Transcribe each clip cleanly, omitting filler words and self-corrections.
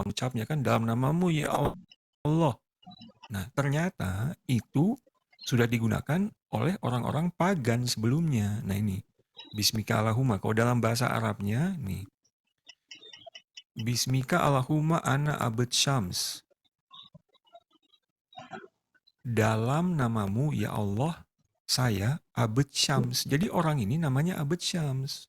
mengucapnya kan, dalam namamu ya Allah. Nah, ternyata itu sudah digunakan oleh orang-orang pagan sebelumnya. Nah ini, Bismika Allahumma. Kalau dalam bahasa Arabnya, nih, Bismika Allahumma ana abad syams. Dalam namamu ya Allah, saya abad syams. Jadi orang ini namanya abad syams.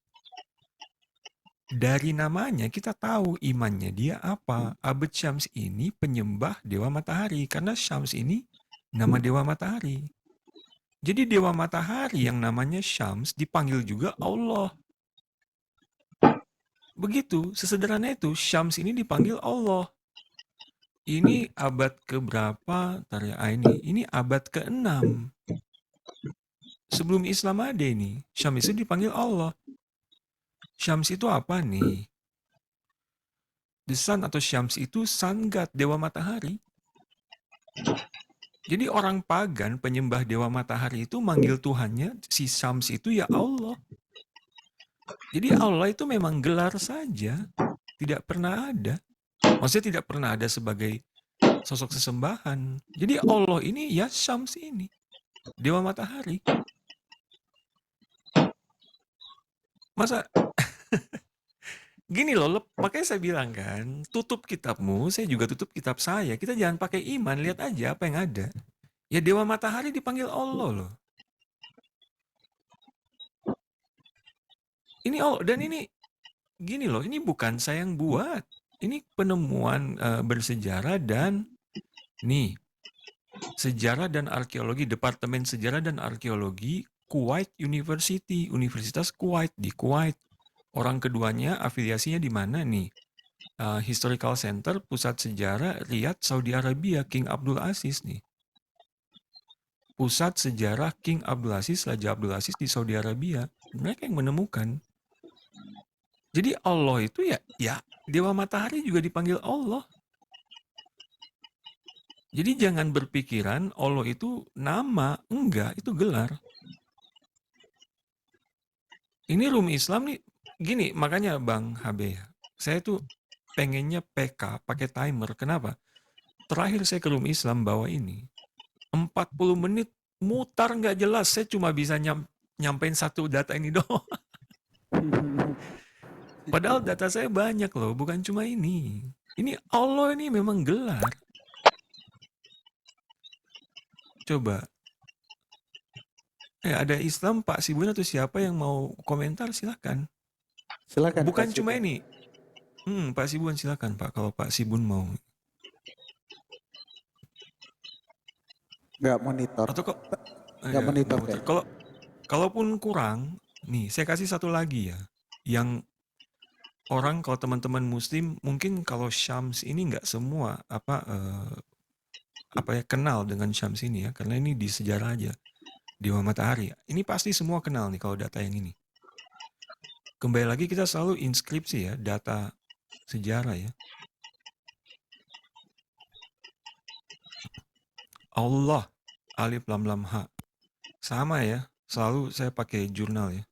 Dari namanya kita tahu imannya dia apa. Abad syams ini penyembah dewa matahari. Karena syams ini nama dewa matahari. Jadi dewa matahari yang namanya Syams dipanggil juga Allah. Begitu, sesederhana itu, Syams ini dipanggil Allah. Ini abad keberapa? Ini abad ke-6. Sebelum Islam ada ini, Syams itu dipanggil Allah. Syams itu apa nih? The Sun atau Syams itu Sun God, dewa matahari. Jadi orang pagan, penyembah dewa matahari itu manggil Tuhannya, si Syams itu ya Allah. Jadi Allah itu memang gelar saja, tidak pernah ada. Maksudnya tidak pernah ada sebagai sosok sesembahan. Jadi Allah ini ya Syams ini, dewa matahari. Masa gini loh, makanya saya bilang kan, tutup kitabmu, saya juga tutup kitab saya. Kita jangan pakai iman, lihat aja apa yang ada. Ya dewa matahari dipanggil Allah loh. Ini Allah, dan ini gini loh, ini bukan saya yang buat. Ini penemuan bersejarah dan nih, sejarah dan arkeologi, Departemen Sejarah dan Arkeologi Kuwait University, Universitas Kuwait di Kuwait. Orang keduanya afiliasinya di mana nih? Historical Center Pusat Sejarah Riyadh Saudi Arabia, King Abdul Aziz nih. Pusat Sejarah King Abdul Aziz, Raja Abdul Aziz di Saudi Arabia. Mereka yang menemukan. Jadi Allah itu ya dewa matahari juga dipanggil Allah. Jadi jangan berpikiran Allah itu nama, enggak, itu gelar. Ini room Islam nih, gini, makanya Bang HB, saya tuh pengennya PK pakai timer. Kenapa? Terakhir saya ke room Islam bawa ini, 40 menit mutar nggak jelas. Saya cuma bisa nyampein satu data ini doang. Padahal data saya banyak loh, bukan cuma ini. Ini Allah ini memang gelar. Coba. Ada Islam, Pak Sibun atau siapa yang mau komentar silakan. Silakan Bukan Pak cuma Sibun. ini. Pak Sibun silakan Pak, kalau Pak Sibun mau. Nggak monitor. Atau kok Nggak monitor nggak kayaknya. kalaupun kurang, nih saya kasih satu lagi ya. Yang orang kalau teman-teman muslim mungkin kalau Syams ini nggak semua kenal dengan Syams ini ya, karena ini di sejarah aja. Dewa matahari. Ini pasti semua kenal nih kalau data yang ini. Kembali lagi kita selalu inskripsi ya, data sejarah ya. Allah, alif lam lam ha. Sama ya, selalu saya pakai jurnal ya.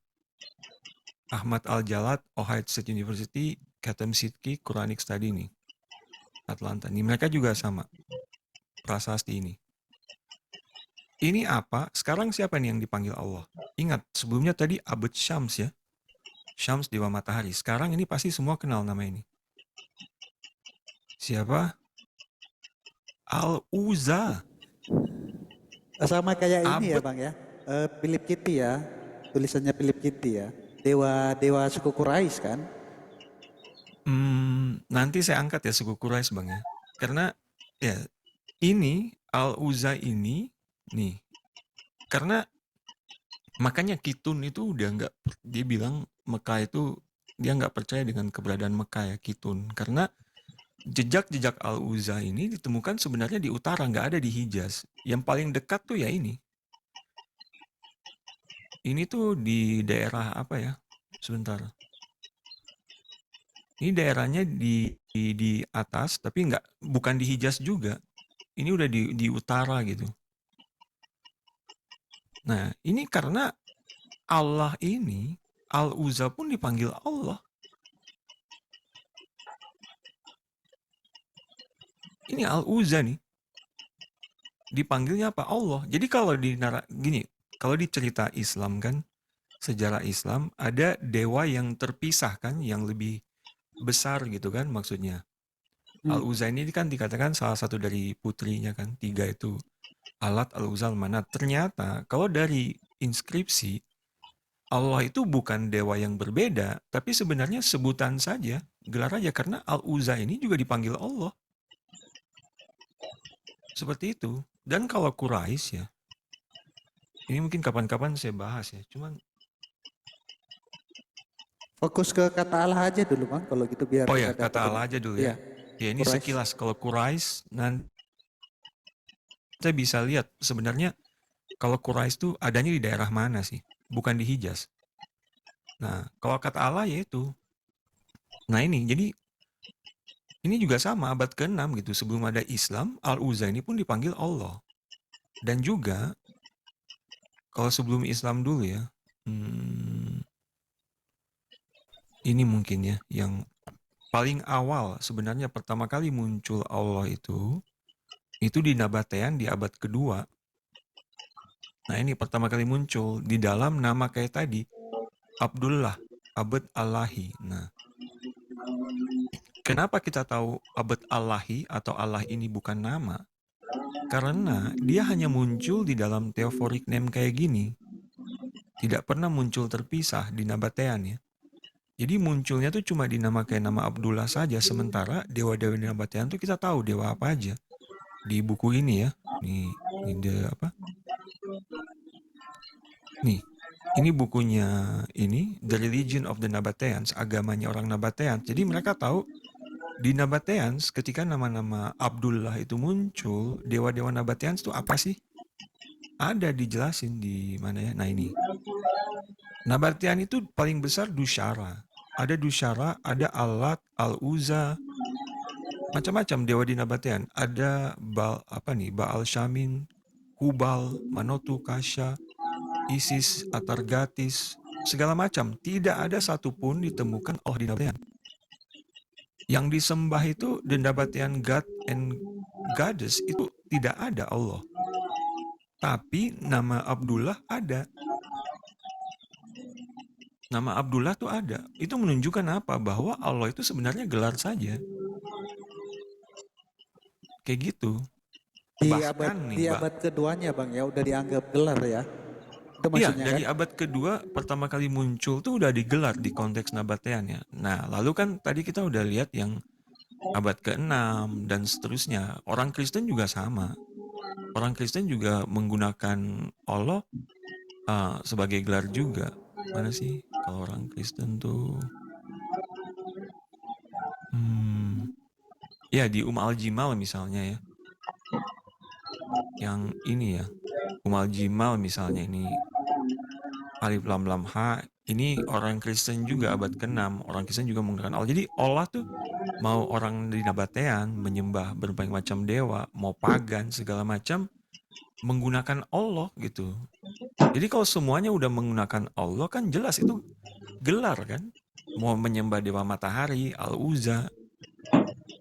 Ahmad Al-Jalad, Ohio State University, Katem Sidki, Quranic Study nih. Atlanta. Ini mereka juga sama. Prasasti ini. Ini apa? Sekarang siapa nih yang dipanggil Allah? Ingat, sebelumnya tadi Abad Syams ya. Syams dewa matahari. Sekarang ini pasti semua kenal nama ini. Siapa? Al-Uzza. Sama kayak ini ya Abad. Bang ya. Philip Kitty ya. Tulisannya Philip Kitty ya. Dewa suku Quraisy kan. Nanti saya angkat ya suku Quraisy Bang ya. Karena ya ini Al-Uzza ini nih. Karena makanya Kitun itu udah nggak, dia bilang Mekah itu dia nggak percaya dengan keberadaan Mekah ya, Kitun. Karena jejak-jejak Al-Uzza ini ditemukan sebenarnya di utara, nggak ada di Hijaz. Yang paling dekat tuh ya ini. Ini tuh di daerah apa ya? Sebentar. Ini daerahnya di atas, tapi bukan di Hijaz juga. Ini udah di utara gitu. Nah, ini karena Allah ini, Al-Uzza pun dipanggil Allah. Ini Al-Uzza nih. Dipanggilnya apa? Allah. Jadi kalau kalau di cerita Islam kan, sejarah Islam ada dewa yang terpisah kan, yang lebih besar gitu kan maksudnya. Al-Uzza ini kan dikatakan salah satu dari putrinya kan, 3 itu. Alat, Al-Uzza, Al-Manat. Ternyata kalau dari inskripsi, Allah itu bukan dewa yang berbeda, tapi sebenarnya sebutan saja, gelar aja, karena Al-Uzza ini juga dipanggil Allah. Seperti itu. Dan kalau Quraisy ya, ini mungkin kapan-kapan saya bahas ya, cuman Fokus ke kata Allah aja dulu bang, kalau gitu biar oh ya, kita kata dapat ini. Allah aja dulu Iya, ya. Ya ini Quraisy. sekilas, kalau Quraisy nanti kita bisa lihat sebenarnya kalau Quraisy itu adanya di daerah mana sih? Bukan di Hijaz. Nah, kalau kata Allah ya itu. Nah ini, jadi ini juga sama abad ke-6 gitu. Sebelum ada Islam, Al-Uzza ini pun dipanggil Allah. Dan juga, kalau sebelum Islam dulu ya, ini mungkin ya, yang paling awal sebenarnya pertama kali muncul Allah itu di Nabatean di abad kedua. Nah ini pertama kali muncul di dalam nama kayak tadi, Abdullah, Abd Allahi. Nah, kenapa kita tahu Abd Allahi atau Allah ini bukan nama? Karena dia hanya muncul di dalam theophoric name kayak gini. Tidak pernah muncul terpisah di Nabatean ya. Jadi munculnya tuh cuma di nama kayak nama Abdullah saja, sementara dewa-dewa di Nabatean tuh kita tahu dewa apa aja. Di buku ini ya, ini apa? Nih, ini bukunya ini, The Religion of the Nabateans, agamanya orang Nabateans. Jadi mereka tahu di Nabateans ketika nama-nama Abdullah itu muncul, dewa-dewa Nabateans itu apa sih? Ada dijelasin di mana ya? Nah ini. Nabatean itu paling besar Dushara. Ada Dushara, ada Alat, Al-Uzza, macam-macam dewa di Nabatean. Ada Baal Syamin, Hubal, Manotu, Kasha, Isis, Atargatis, segala macam. Tidak ada satupun ditemukan Allah di Nabatean. Yang disembah itu the Nabatean God and Goddess itu tidak ada Allah. Tapi nama Abdullah ada. Nama Abdullah tuh ada. Itu menunjukkan apa? Bahwa Allah itu sebenarnya gelar saja. Kayak gitu. Bahkan nih, Di abad keduanya bang ya, udah dianggap gelar ya. Itu iya, maksudnya kan? dari abad kedua pertama kali muncul tuh udah digelar di konteks Nabatean ya. Nah, lalu kan tadi kita udah lihat yang abad ke-6 dan seterusnya. Orang Kristen juga sama. Orang Kristen juga menggunakan Allah sebagai gelar juga. Mana sih kalau orang Kristen tuh? Ya di Al-Jimal misalnya ya. Yang ini ya, Al-Jimal misalnya ini Alif Lam Lam Ha, ini orang Kristen juga abad ke-6, orang Kristen juga menggunakan Allah. Jadi Allah tuh mau orang di Nabatean menyembah berbagai macam dewa, mau pagan segala macam menggunakan Allah gitu. Jadi kalau semuanya udah menggunakan Allah kan jelas itu gelar kan. Mau menyembah dewa matahari, Al-Uzza,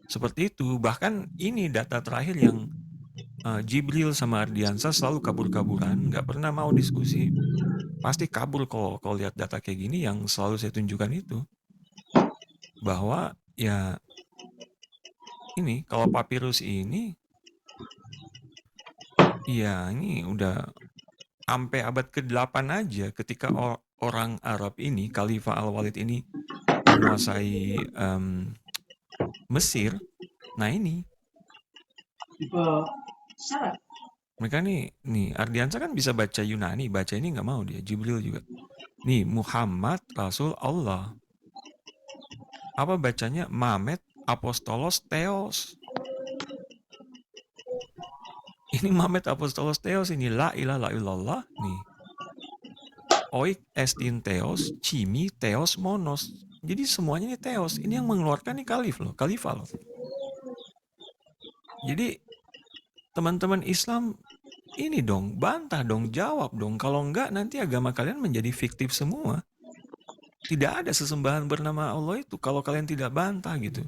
seperti itu. Bahkan ini data terakhir yang Jibril sama Ardiansa selalu kabur-kaburan, nggak pernah mau diskusi. Pasti kabur kalau lihat data kayak gini yang selalu saya tunjukkan itu. Bahwa ya ini kalau papirus ini ya ini udah sampai abad ke-8 aja ketika orang Arab ini, Khalifah Al-Walid ini menguasai Mesir. Nah ini mereka nih Ardiansa kan bisa baca Yunani, baca ini nggak mau dia, Jibril juga. Nih Muhammad Rasul Allah. Apa bacanya? Mamet Apostolos Theos. Ini Mamet Apostolos Theos ini la ilaha illallah nih. Oik estin Theos, Cimi Theos Monos. Jadi semuanya ini Theos. Ini yang mengeluarkan nih Khalifah loh. Jadi teman-teman Islam ini dong, bantah dong, jawab dong. Kalau enggak nanti agama kalian menjadi fiktif semua. Tidak ada sesembahan bernama Allah itu kalau kalian tidak bantah gitu.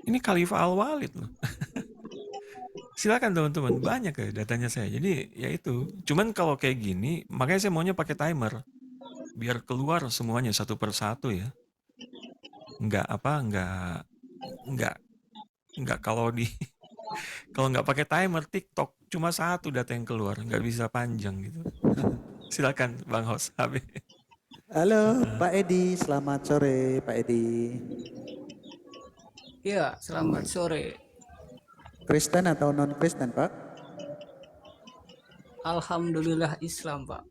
Ini Khalifah Al-Walid loh. Silakan teman-teman, banyak ya datanya saya. Jadi ya itu. Cuman kalau kayak gini, makanya saya maunya pakai timer biar keluar semuanya satu persatu ya. Nggak apa, nggak nggak kalau di kalau nggak pakai timer TikTok cuma satu data yang keluar, nggak bisa panjang gitu. Silakan Bang Hos. Habis. Halo Heeh. Pak Edi, selamat sore Pak Edi. Ya, selamat sore. Kristen atau non Kristen Pak? Alhamdulillah Islam, Pak.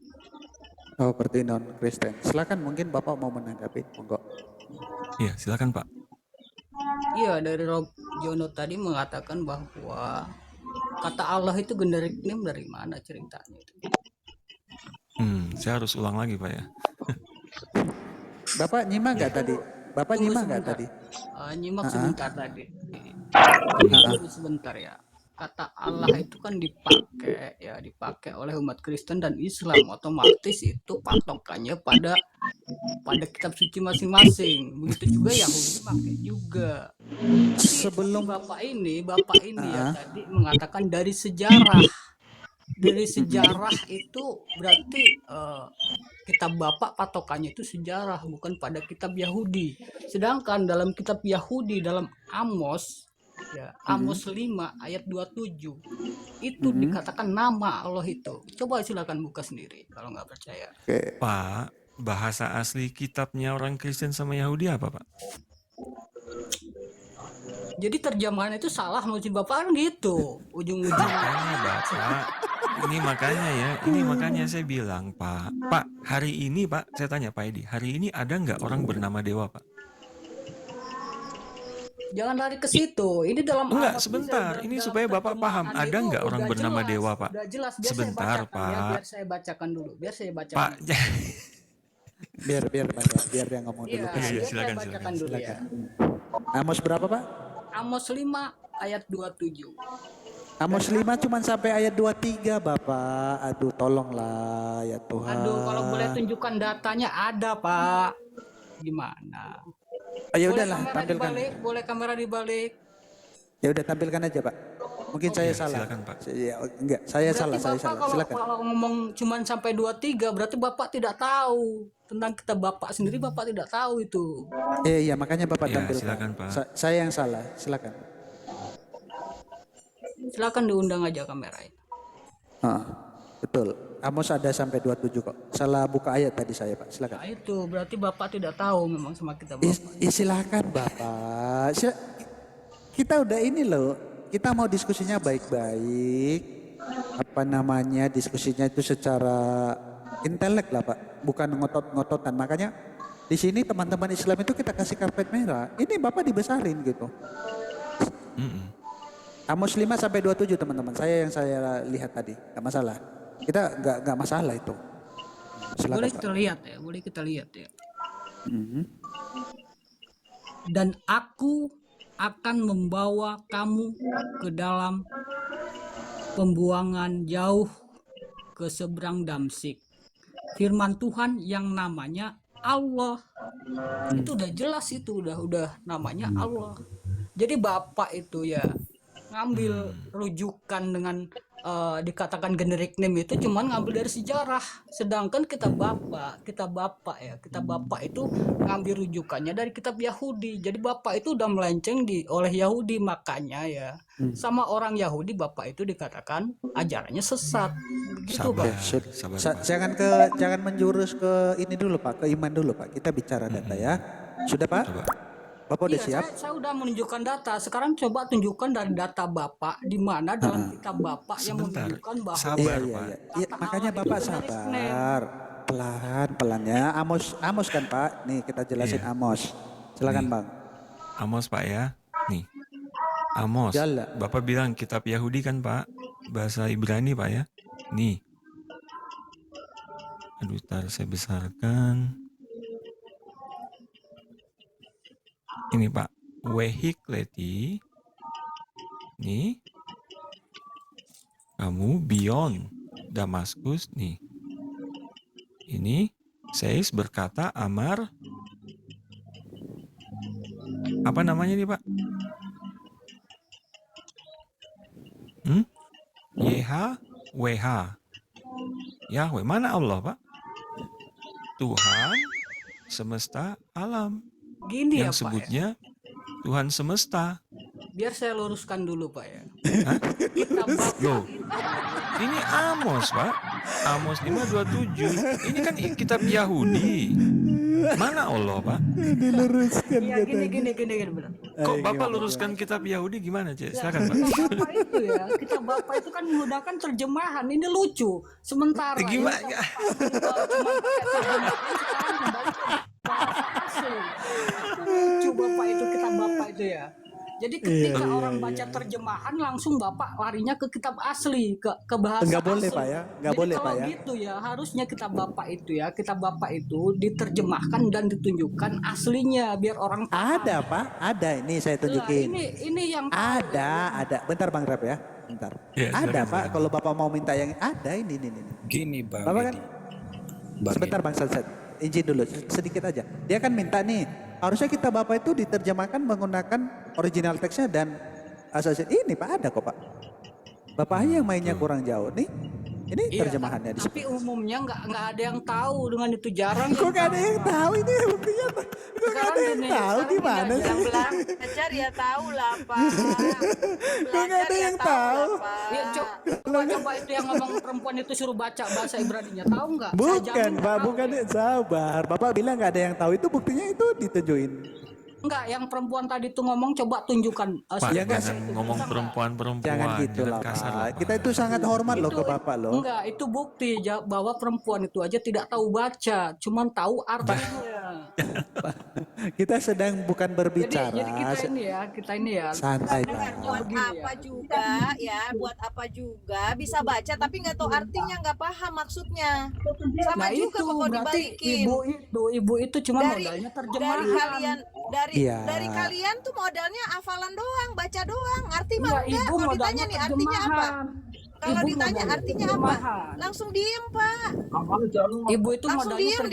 Oh, berarti non Kristen. Silakan mungkin Bapak mau menanggapi, monggo. Iya, silakan Pak. Iya, dari Rob Jono tadi mengatakan bahwa kata Allah itu generik name dari mana ceritanya itu. Saya harus ulang lagi Pak ya. Bapak nyimak nggak tadi? Bapak Tunggu nyimak nggak sebentar. tadi? Nyimak Ah, ah, sebentar tadi. ah, Tunggu sebentar ya. Kata Allah itu kan dipakai oleh umat Kristen dan Islam. Otomatis itu patokannya pada kitab suci masing-masing. Begitu juga Yahudi pakai juga. Tapi Sebelum Bapak ini ya ah, tadi mengatakan dari sejarah. Dari sejarah itu berarti kitab Bapak patokannya itu sejarah, bukan pada kitab Yahudi. Sedangkan dalam kitab Yahudi dalam Amos ya, Amos 5 ayat 27 itu dikatakan nama Allah itu. Coba silakan buka sendiri kalau nggak percaya. oke. Pak, bahasa asli kitabnya orang Kristen sama Yahudi apa Pak? Jadi terjemahan itu salah maksud Bapak kan gitu. Ujung-ujungnya. Makanya Bapak, ini makanya saya bilang Pak, hari ini Pak, saya tanya Pak Edi, hari ini ada nggak orang bernama Dewa Pak? Jangan lari ke situ. Ini dalam Enggak, Amos sebentar, ini dalam supaya Bapak paham, terjemahan ada itu nggak orang udah bernama jelas, Dewa Pak? udah jelas. Biar saya Sebentar bacakan ya, Pak, biar saya bacakan dulu, biar saya bacakan Pak, dulu. Biar biar Pak ya, biar dia ngomong dulu. Iya, iya, biar saya silakan, bacakan silakan. dulu ya. Amos berapa Pak? Amos 5 ayat 27. Amos 5 cuman sampai ayat 23 Bapak. Aduh tolonglah ya Tuhan. Aduh, kalau boleh tunjukkan datanya ada, Pak. Gimana? Ya Boleh udahlah kamera tampilkan. dibalik, boleh kamera dibalik. Ya udah tampilkan aja Pak. Mungkin saya Iya, salah. silakan Pak. Enggak, saya Berarti salah, saya Bapak salah. kalau Silakan. kalau ngomong cuman sampai 23, berarti Bapak tidak tahu tentang kitab Bapak sendiri, Bapak tidak tahu itu. Iya makanya Bapak Iya, tampilkan. silakan Pak. Saya yang salah. Silakan. Silakan diundang aja kameranya. Betul. Amos ada sampai 27 kok. Salah buka ayat tadi saya Pak. Silakan. Nah, itu berarti Bapak tidak tahu memang sama kitab Bapak. Silakan Bapak. Kita udah ini loh. Kita mau diskusinya baik-baik. Apa namanya? Diskusinya itu secara intelek lah Pak. Bukan ngotot-ngototan. Makanya di sini teman-teman Islam itu kita kasih karpet merah. Ini Bapak dibesarin gitu. Amos 5 sampai 27 teman-teman. Yang saya lihat tadi. Gak masalah. Kita gak masalah itu. Silakan Boleh Pak. kita lihat ya, boleh kita lihat ya. Dan aku akan membawa kamu ke dalam pembuangan jauh ke seberang Damsik. Firman Tuhan yang namanya Allah. Itu udah jelas, itu udah namanya Allah. Jadi Bapak itu ya ngambil rujukan dengan dikatakan generic name itu cuman ngambil dari sejarah. Sedangkan kitab Bapak itu ngambil rujukannya dari kitab Yahudi. Jadi Bapak itu udah melenceng oleh Yahudi, makanya ya sama orang Yahudi Bapak itu dikatakan ajarannya sesat. Begitu Sabar, Pak. sabar Pak. Jangan menjurus ke ini dulu Pak, ke iman dulu Pak. Kita bicara data ya. Sudah Pak? Coba. Bapak udah Iya, siap? saya udah menunjukkan data. Sekarang coba tunjukkan dari data Bapak di mana dalam kitab Bapak yang Sebentar, menunjukkan bahwa sabar Iya, Pak. iya. Iya, kata makanya Allah Bapak itu generic name. sabar. Pelan ya. Amos kan Pak? Nih kita jelasin Iya. Amos. Silakan Nih. Bang. Amos Pak ya. Nih. Amos. Jala. Bapak bilang kitab Yahudi kan Pak? Bahasa Ibrani Pak ya. Nih. Aduh, ntar saya besarkan. Ini Pak. Vehikleti. Nih. Kamu beyond Damaskus nih. Ini says berkata Amar. Apa namanya nih Pak? YHWH. Yahweh, mana Allah, Pak? Tuhan semesta alam. Gini ya Yang Pak ya, sebutnya Tuhan semesta. biar saya luruskan dulu Pak ya. Hah? Kitab Bapa Loh, ini Amos, Pak. Amos 5:27. Ini kan kitab Yahudi. Mana Allah, Pak? Diluruskan Iya gini katanya. benar. Kok Ayo, Bapak gimana, luruskan kitab Yahudi gimana, Cek? Silakan, Pak. Kitab Bapa itu ya, kitab Bapa itu kan menggunakan terjemahan. Ini lucu. Sementara ya Gimana? cuma pakai terjemahan, sekarang kembali ke bahasa asli. Lucu Bapak itu, kitab Bapa itu ya. Jadi ketika orang baca terjemahan langsung Bapak larinya ke kitab asli, ke bahasa Nggak boleh, asli. Pak ya. Nggak Jadi boleh, kalau Pak ya. gitu ya harusnya kitab Bapak itu diterjemahkan dan ditunjukkan aslinya biar orang paham. Ada, Pak. Ada. Ini saya Lah, tunjukin. ini yang tahu. Ada. Bentar Bang Rap ya. Bentar. Ya, Ada, silakan, Pak. silakan. Kalau Bapak mau minta yang ada ini. Gini Bang Bapak kan Edi. Bang sebentar Bang Sunset. Izin dulu sedikit aja. Dia kan minta nih, harusnya kita Bapak itu diterjemahkan menggunakan original teksnya dan asasi. Ini Pak ada kok Pak. Bapak aja yang mainnya kurang jauh nih. Ini Iya, terjemahannya di tapi umumnya nggak ada yang tahu dengan itu jarang Kok yang gak ada tahu. yang tahu ini buktinya Pak? Kok gak Sekarang ada yang gini, tahu sekarang gimana gini sih? aja. Belajar ya tahu lah Pak. Kok gak ada yang tahu? Ya, coba itu yang ngomong perempuan itu suruh baca bahasa Ibraninya, tahu nggak? Saya Bukan jamin nggak Pak, tahu. bukan sabar. Bapak bilang gak ada yang tahu itu buktinya itu ditunjukin. Enggak, yang perempuan tadi tuh ngomong coba tunjukkan. Pak, Ya, nggak jangan itu ngomong bisa nggak? perempuan-perempuan. Jangan gitu lah kasar Pak. lah, Kita itu sangat hormat loh ke Bapak loh. Enggak, itu bukti bahwa perempuan itu aja tidak tahu baca, cuman tahu artinya. Kita sedang bukan berbicara. Jadi kita ini ya. Santai Dengar, Pak. buat Begini apa ya. juga ya, buat apa juga bisa baca tapi nggak tahu artinya, nggak paham maksudnya. Sama Nah juga itu kok kalau berarti dibalikin. ibu itu cuma Dari modalnya dari terjemahan. kalian Iya. dari kalian tuh modalnya hafalan doang, baca doang, arti mah Iya, enggak. ibu Kalau modalnya ditanya nih artinya apa? terjemahan. Kalau Ibu ditanya modalnya artinya apa? terjemahan. Langsung diem Pak. Ibu itu Langsung modalnya diem, terjemahan.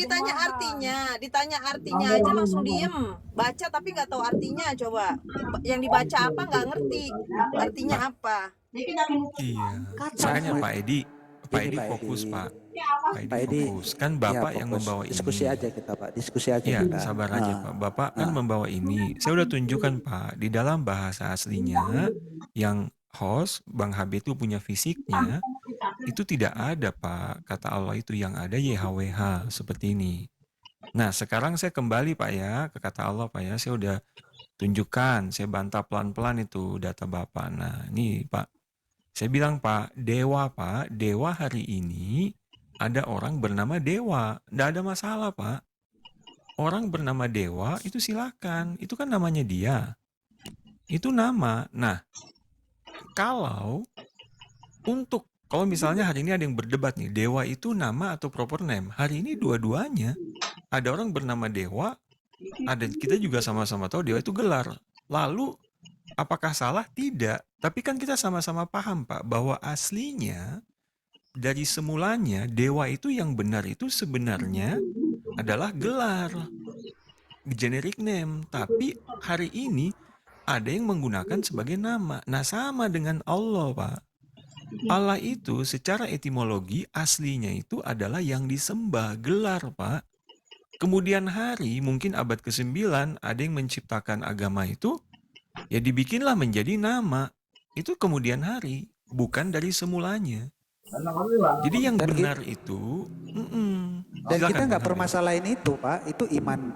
ditanya artinya aja langsung diem. Baca tapi nggak tahu artinya, coba. Yang dibaca apa nggak ngerti. Artinya apa? Iya. Kata Makanya Pak. Pak Edi, Pak Gini, Edi Pak fokus, Edi. Pak. Pak Edi, fokus. Kan ya, Bapak yang fokus. membawa Diskusi ini. aja kita Pak, diskusi aja Ya, kita. sabar aja Ah. Pak. Bapak kan membawa ini. Saya udah tunjukkan Pak, di dalam bahasa aslinya yang host Bang Habib itu punya fisiknya, itu tidak ada Pak. Kata Allah itu yang ada YHWH seperti ini. Nah, sekarang saya kembali Pak ya ke kata Allah Pak ya. Saya udah tunjukkan, saya bantah pelan-pelan itu data Bapak. Nah, ini Pak. Saya bilang Pak, Dewa hari ini ada orang bernama Dewa. Nggak ada masalah Pak. Orang bernama Dewa itu silakan. Itu kan namanya dia. Itu nama. Nah, kalau kalau misalnya hari ini ada yang berdebat nih, Dewa itu nama atau proper name? Hari ini dua-duanya. Ada orang bernama Dewa, ada kita juga sama-sama tahu Dewa itu gelar. Lalu apakah salah? Tidak. Tapi kan kita sama-sama paham Pak bahwa aslinya dari semulanya Dewa itu yang benar itu sebenarnya adalah gelar, generic name. Tapi hari ini ada yang menggunakan sebagai nama. Nah, sama dengan Allah Pak. Allah itu secara etimologi aslinya itu adalah yang disembah, gelar Pak. Kemudian hari mungkin abad ke-9 ada yang menciptakan agama itu, ya dibikinlah menjadi nama. Itu kemudian hari, bukan dari semulanya. Jadi yang Dan benar itu, Dan silakan, kita nggak Bang Habib. permasalahin itu Pak, itu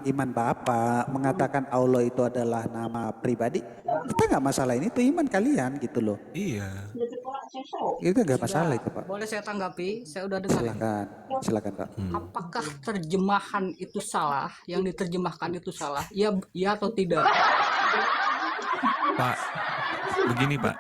iman Bapak mengatakan Allah itu adalah nama pribadi. Kita nggak masalahin itu iman kalian gitu loh. Iya. Itu nggak masalah itu Pak. Boleh saya tanggapi? Saya udah dengar. Silakan Pak. Apakah terjemahan itu salah? Yang diterjemahkan itu salah? Ya atau tidak? Pak, begini Pak.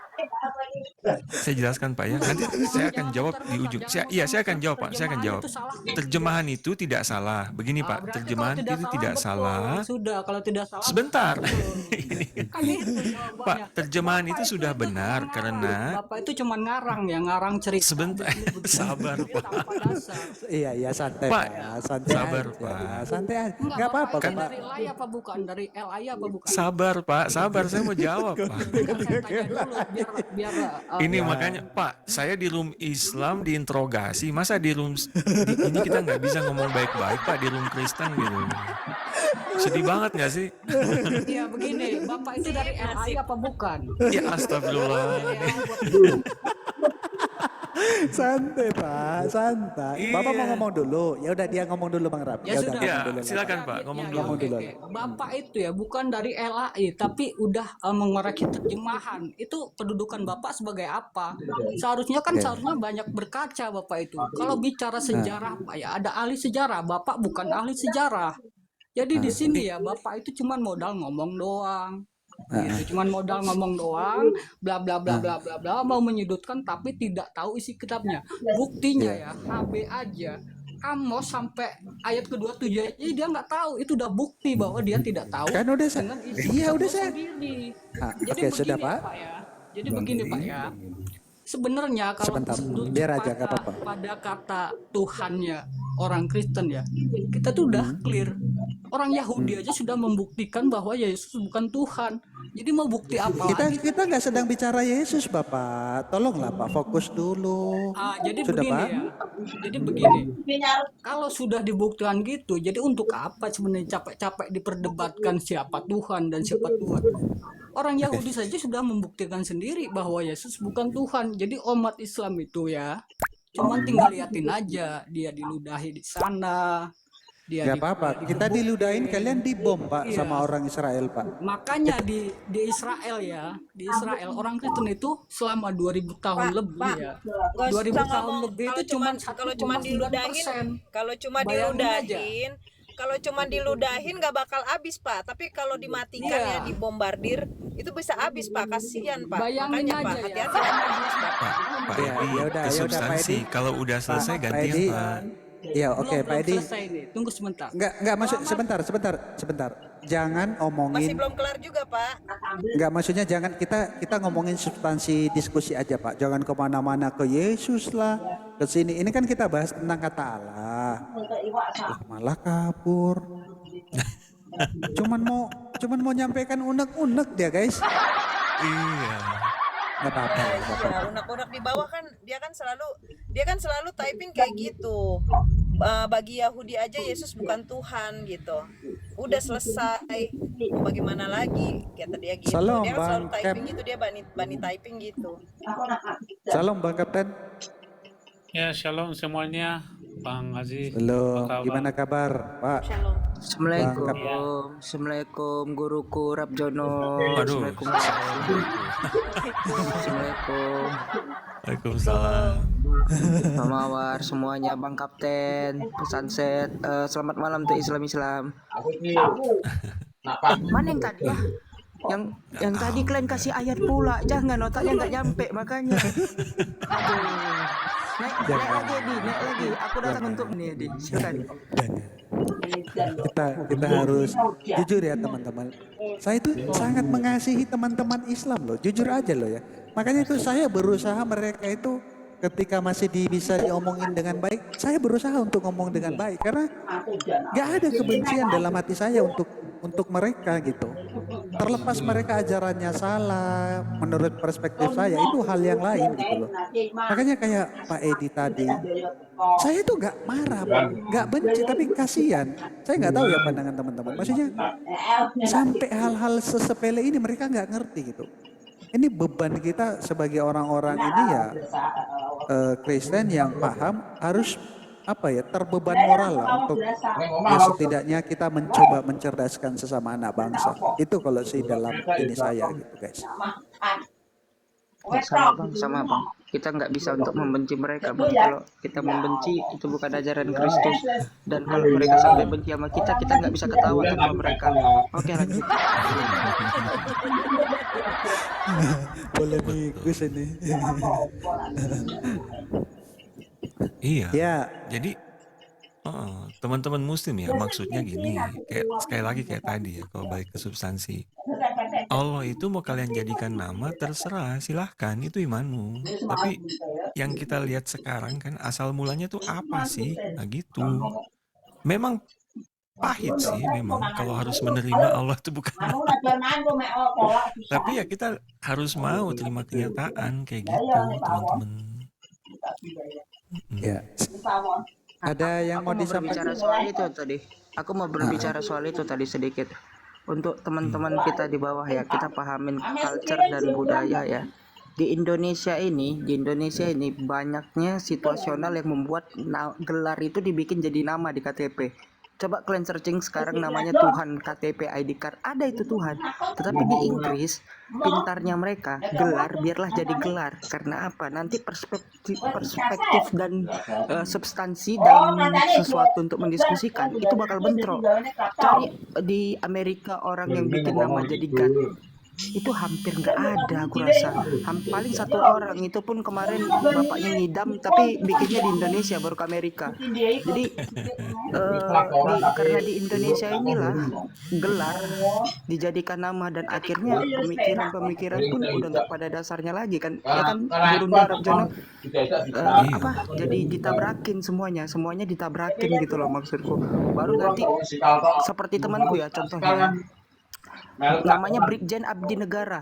Saya jelaskan Pak ya. Nanti saya akan jawab di ujung. Saya akan jawab Pak. Saya akan jawab. Terjemahan itu tidak salah. Begini Pak, Berarti terjemahan kalau itu tidak betul. salah. Sudah, kalau tidak salah. Sebentar. betul. Kan itu Pak, jawabannya. terjemahan Bapak itu sudah itu benar cuma karena ngarang. Bapak itu cuma ngarang ya, ngarang cerita sebentar, begini-begini. sabar Dia Pak, tanpa dasar. Iya santai Pak, Pak, santai sabar aja, Pak, santai aja. Enggak, Nggak Bapak apa-apa itu kan Pak. dari LAI apa bukan? Dari LAI apa bukan? sabar Pak, sabar, saya mau jawab Pak. Enggak, saya tanya dulu biar biar Ini Ya, makanya Pak, saya di room Islam diinterogasi, masa di room ini kita nggak bisa ngomong baik-baik Pak di room Kristen gitu. Sedih banget nggak sih? Iya begini, Bapak itu dari LAI Nasib. apa bukan? Ya astagfirullah. Ya, buat santai Pak, santai. Bapak mau Iya. ngomong dulu. Ya udah dia ngomong dulu Bang Rap. Ya Ya udah sudah. Ya, ngomong dulu. silakan Pak, Ya, ngomong ya, dulu. Ngomong oke, dulu. oke. Bapak itu ya bukan dari LAI tapi udah mengoreksi terjemahan. Itu kedudukan Bapak sebagai apa? Seharusnya kan Oke. seharusnya banyak berkaca Bapak itu. Kalau bicara sejarah Pak ya ada ahli sejarah, Bapak bukan ahli sejarah. Jadi di sini ya Bapak itu cuman modal ngomong doang. Gitu, cuman modal ngomong doang, bla bla bla bla bla bla, mau menyudutkan tapi tidak tahu isi kitabnya. Buktinya ya, HB aja Amos sampai ayat ke-27 aja dia nggak tahu, itu udah bukti bahwa dia tidak tahu Kan udah saya. dengan isi Iya udah kitabnya saya. sendiri. Ah, Jadi Oke sudah begini Pak. ya. Jadi begini Pak ya. Sebenarnya kalau Sebentar, merujuk biar aja nggak apa-apa. pada kata Tuhannya orang Kristen ya, kita tuh udah clear. Orang Yahudi aja sudah membuktikan bahwa Yesus bukan Tuhan. Jadi mau bukti apa lagi? Kita nggak sedang bicara Yesus Bapak. Tolonglah Pak fokus dulu. Jadi Sudah begini Pak. ya. Jadi begini. Kalau sudah dibuktikan gitu, jadi untuk apa sebenarnya capek-capek diperdebatkan siapa Tuhan dan siapa Tuhan? Orang Yahudi saja sudah membuktikan sendiri bahwa Yesus bukan Tuhan. Jadi umat Islam itu ya, cuman tinggal liatin aja dia diludahi di sana. Dia Gak apa-apa. Kita diludahin kalian dibom Pak Iya. sama orang Israel Pak. Makanya di Israel ya, di Israel orang Kristen itu selama 2000 tahun Pak, lebih Pak, ya. nggak 2000 usah tahun ngomong. lebih Kalau itu cuma cuman diludahin, 1,9%. kalau cuma Bayangin aja. diludahin, kalau cuma diludahin nggak bakal habis Pak. Tapi kalau dimatikan Iya. ya dibombardir, itu bisa habis Pak. Kasihan Pak. Bayangin Makanya Pak, aja ya. hati-hati naik haji Pak. Pak Ya, Edi, yaudah, ke yaudah, Pak substansi. Edi. Kalau udah selesai Pak gantian Edi. Pak. Iya oke Belum Pak Edi. selesai nih. Tunggu sebentar. Enggak maksud sebentar. Jangan Masih omongin. belum kelar juga Pak. Enggak maksudnya jangan kita ngomongin substansi diskusi aja Pak. Jangan kemana-mana ke Yesus lah, ke sini. Ini kan kita bahas tentang kata Allah. Lah, malah kabur. cuman mau nyampaikan unek-unek dia guys. Iya. Nggak apa-apa. Iya, unek-unek di bawah kan dia kan selalu typing kayak gitu. Bagi Yahudi aja Yesus bukan Tuhan gitu. Udah selesai. Mau bagaimana lagi? Kata dia gitu. Salam, Dia kan selalu Bang typing Cap. gitu, dia bani typing gitu. Salam Bang Kapten. Ya, shalom semuanya, Bang Aziz. Halo, Apa kabar? gimana kabar Pak? Shalom. Assalamualaikum. Bang Assalamualaikum guruku Rabjono. Waduh. Assalamualaikum. Assalamualaikum. Waalaikumsalam. Pak Mawar semuanya, Bang Kapten, Sunset. Selamat malam tuh Islam. Mana yang tadi ya? Yang tadi kalian kasih ayat pula. Jangan, otaknya nggak nyampe makanya. Aduh. Naik lagi. Aku datang untuk ini, Edi. Silakan. Kita harus jujur ya teman-teman. Saya itu sangat mengasihi teman-teman Islam loh, jujur aja loh ya. Makanya itu saya berusaha mereka itu ketika masih bisa diomongin dengan baik, saya berusaha untuk ngomong dengan baik karena gak ada kebencian dalam hati saya untuk mereka gitu. Terlepas mereka ajarannya salah, menurut perspektif saya itu hal yang lain gitu loh. Makanya kayak Pak Edi tadi, saya itu gak marah, gak benci, tapi kasihan. Saya gak tahu ya pandangan teman-teman. Maksudnya sampai hal-hal sesepele ini mereka gak ngerti gitu. Ini beban kita sebagai orang-orang ini ya Kristen yang paham harus terbeban moral lah untuk ya setidaknya kita mencoba mencerdaskan sesama anak bangsa. Itu kalau sih dalam ini saya gitu guys. Sama bang. Kita nggak bisa untuk membenci mereka, bang. Kalau kita membenci itu bukan ajaran Kristus. Dan kalau mereka sampai benci sama kita nggak bisa ketawa sama mereka. Oke, lanjut. Polemikus ini. Iya. Ya, Jadi teman-teman muslim ya, maksudnya gini, kayak sekali lagi kayak tadi ya, kalau balik ke substansi. Allah itu mau kalian jadikan nama, terserah, silahkan, itu imanmu. Tapi yang kita lihat sekarang kan asal mulanya tuh apa sih? Nah gitu. Memang pahit sih memang kalau harus menerima Allah itu bukan tapi ya kita harus mau terima kenyataan kayak gitu, teman-teman. Ya. Ada yang Aku mau mau berbicara disampaikan? soal itu tadi. Aku mau berbicara soal itu tadi sedikit. Untuk teman-teman kita di bawah ya, kita pahamin culture dan budaya ya. Di Indonesia ini banyaknya situasional yang membuat gelar itu dibikin jadi nama di KTP. Coba kalian searching sekarang namanya Tuhan KTP ID card, ada itu Tuhan. Tetapi di Inggris pintarnya mereka gelar biarlah jadi gelar. Karena apa? Nanti perspektif dan substansi dalam sesuatu untuk mendiskusikan itu bakal bentrok. Cari di Amerika orang yang bikin nama jadi God, itu hampir nggak ada aku rasa. Paling satu orang, itu pun kemarin bapaknya ngidam tapi bikinnya di Indonesia baru ke Amerika. Jadi karena di Indonesia inilah gelar dijadikan nama dan akhirnya pemikiran-pemikiran pun udah nggak pada dasarnya lagi kan, ya kan burung darab jono jadi ditabrakin semuanya ditabrakin gitu loh maksudku. Baru nanti seperti temanku ya, contohnya namanya Brigjen Abdi Negara,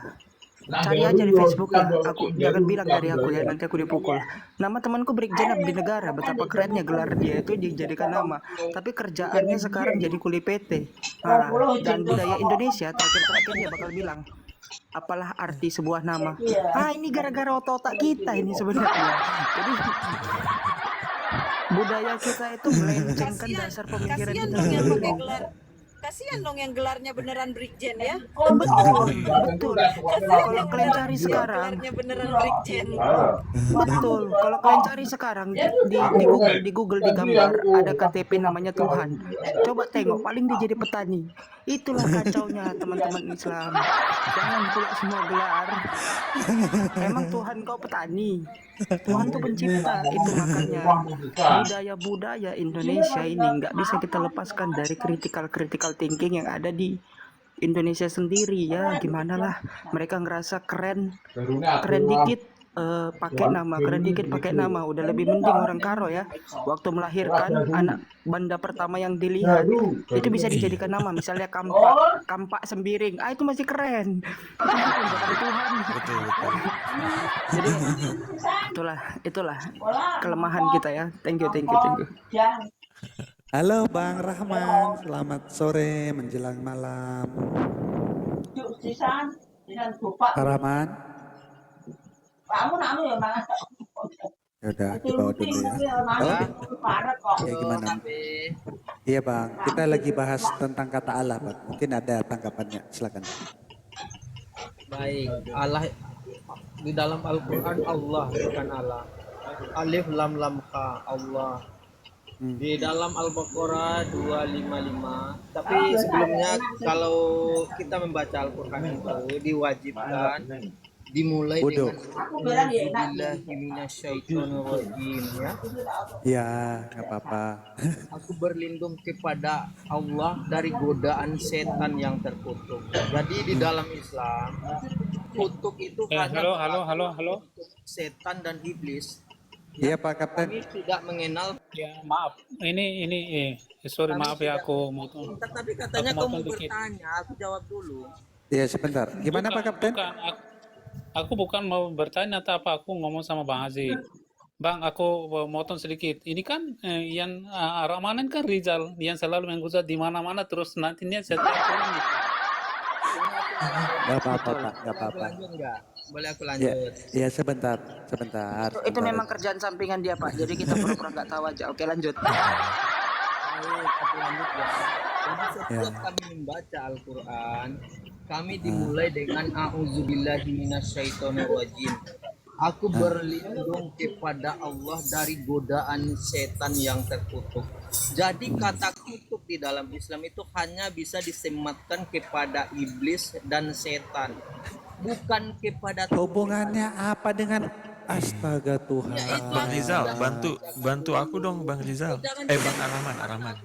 cari aja di Facebook ya, aku jangan bilang dari aku ya, nanti aku dipukul. Nama temanku Brigjen Abdi Negara, betapa kerennya gelar dia itu dijadikan nama, tapi kerjaannya sekarang jadi kuli PT. Dan budaya Indonesia terakhir dia bakal bilang, apalah arti sebuah nama? Ini gara-gara otak-otak kita ini sebenarnya. Jadi budaya kita itu melencengkan dasar pemikiran Kasihan kita. dong yang pakai gelar. Kasihan dong yang gelarnya beneran Brigjen ya. Betul. Kalau kalian cari sekarang, Gelarnya beneran Brigjen. betul. Kalau kalian cari sekarang di Google di gambar ada KTP namanya Tuhan. Coba tengok, paling dia jadi petani. Itulah kacaunya teman-teman Islam. Jangan pula semua gelar. Emang Tuhan kau petani? Tuhan tuh pencipta. Itu makanya budaya-budaya Indonesia ini nggak bisa kita lepaskan dari critical thinking yang ada di Indonesia sendiri ya. Gimana lah, mereka ngerasa keren dikit pakai nama, keren dikit pakai nama, udah lebih mending orang Karo ya. Waktu melahirkan anak banda pertama yang dilihat itu bisa dijadikan nama, misalnya Kampak Sembiring, itu masih keren. Itu bukan Tuhan. Betul. Jadi itulah kelemahan kita ya. Thank you. Halo Bang Rahman, selamat sore menjelang malam. Pak Rahman. Ya udah, dibawa dulu ya. Ya gimana? Iya Bang, kita lagi bahas tentang kata Allah Bang. Mungkin ada tanggapannya, silakan. Baik, Allah di dalam Al-Quran Allah bukan Allah. Alif lam lam ka Allah. Di dalam Al-Baqarah 255. Tapi sebelumnya kalau kita membaca Al-Quran itu diwajibkan dimulai dengan Bismillahirrahmanirrahim ya. Ya, nggak apa-apa. Aku berlindung kepada Allah dari godaan setan yang terkutuk. Jadi di dalam Islam kutuk itu Halo. setan dan iblis. Iya Pak Kapten. Kami tidak mengenal. Ya, maaf. Ini sorry, maaf ya, aku mau Tapi katanya aku kamu dikit. bertanya, aku jawab dulu. Iya sebentar. Gimana Pak Kapten? Aku bukan mau bertanya atau apa, aku ngomong sama Bang Aziz. Bang, aku motong sedikit. Ini kan yang Ramadan kan Rizal yang selalu menghujat di mana-mana, terus nantinya setiap orang itu. Nggak apa-apa Pak, nggak apa-apa. Lanjut nggak? Boleh aku Ya, lanjut? ya sebentar. Itu memang kerjaan sampingan dia Pak, jadi kita pura-pura nggak tahu aja. Oke lanjut. Baik, aku lanjut ya. Jadi setiap kami membaca Al-Quran, kami dimulai dengan A'udzubillahi minasyaitonirrajim. Aku berlindung kepada Allah dari godaan setan yang terkutuk. Jadi kata kutuk di dalam Islam itu hanya bisa disematkan kepada iblis dan setan, bukan kepada Hubungannya apa dengan Astaga Tuhan. Bang Rizal, bantu aku dong Bang Rizal. Bang Arahman.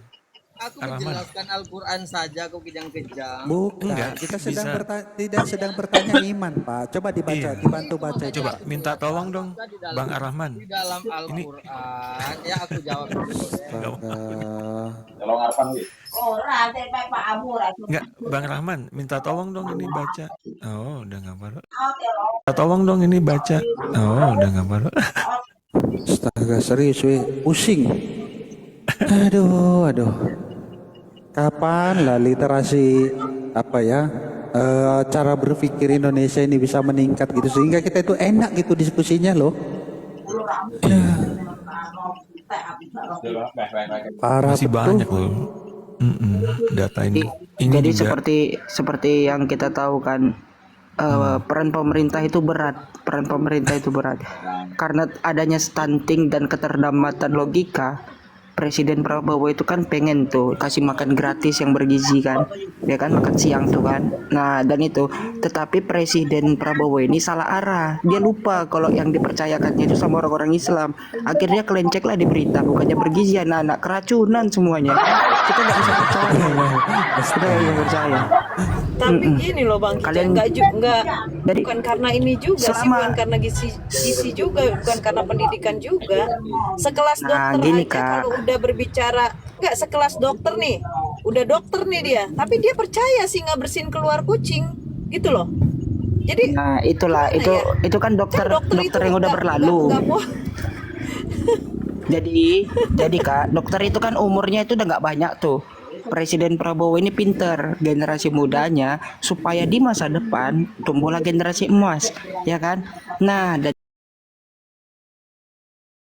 Aku Arahman. menjelaskan Al-Quran saja, kok kejang-kejang. Bukan, Enggak, kita sedang bisa. tidak sedang bertanya iman, Pak. Coba dibaca, Iya. dibantu baca itu. Coba minta tolong dong Di dalam- Bang Arahman. Di dalam Al-Quran, ya aku jawab dulu. Enggak, Bang Rahman, minta tolong dong ini baca. Oh, udah nggak baru. Minta tolong dong ini baca. Oh, udah nggak baru. Astaga, serius weh, pusing. Aduh. Kapan lah literasi cara berpikir Indonesia ini bisa meningkat gitu sehingga kita itu enak gitu diskusinya loh. Parah Masih betul. banyak loh. Data ini. Ini Jadi juga seperti yang kita tahu kan, peran pemerintah itu berat. Karena adanya stunting dan keterdambatan logika. Presiden Prabowo itu kan pengen tuh kasih makan gratis yang bergizi kan, ya kan, makan siang tuh kan. Nah dan itu, tetapi Presiden Prabowo ini salah arah. Dia lupa kalau yang dipercayakannya itu sama orang-orang Islam. Akhirnya kelencek lah di berita, bukannya bergizi anak-anak, keracunan semuanya. Kita nggak bisa percaya. Kita nggak bisa percaya. Tapi gini loh Bang, Kalian- Jadi- bukan karena ini juga sih, Selama- bukan karena gizi juga, bukan karena pendidikan juga. Sekelas Nah, dokter gini, aja Kak. kalau udah berbicara, nggak sekelas dokter nih, udah dokter nih dia, tapi dia percaya sih nggak bersihin keluar kucing, gitu loh. Jadi Nah itulah, gimana ya? itu kan dokter itu yang udah nggak- berlalu. nggak mau- Jadi Kak, dokter itu kan umurnya itu udah nggak banyak tuh. Presiden Prabowo ini pinter generasi mudanya supaya di masa depan tumbuhlah generasi emas, ya kan? Nah, dan